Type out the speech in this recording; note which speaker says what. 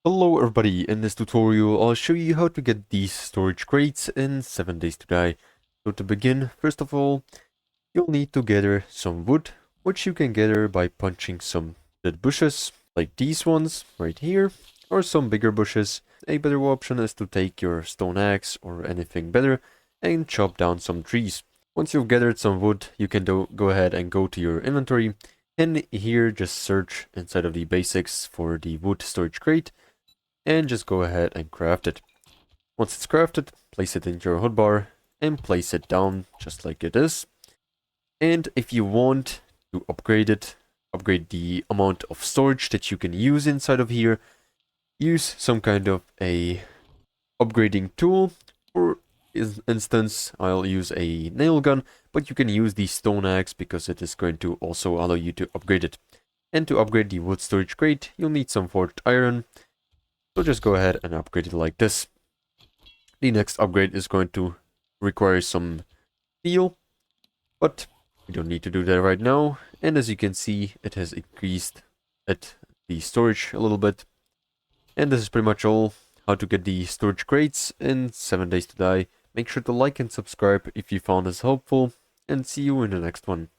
Speaker 1: Hello everybody, in this tutorial I'll show you how to get these storage crates in 7 days to die. So to begin, first of all, you'll need to gather some wood, which you can gather by punching some dead bushes, like these ones right here, or some bigger bushes. A better option is to take your stone axe or anything better and chop down some trees. Once you've gathered some wood, you can go ahead and go to your inventory, and here just search inside of the basics for the wood storage crate, and just go ahead and craft it. Once it's crafted, place it into your hotbar and place it down just like it is. And if you want to upgrade it, upgrade the amount of storage that you can use inside of here, use some kind of a upgrading tool. For instance, I'll use a nail gun, but you can use the stone axe because it is going to also allow you to upgrade it. And to upgrade the wood storage crate, you'll need some forged iron. So just go ahead and upgrade it like this. The next upgrade is going to require some steel, but we don't need to do that right now. And as you can see, it has increased the storage a little bit. And this is pretty much all how to get the storage crates in 7 days to die. Make sure to like and subscribe if you found this helpful, and see you in the next one.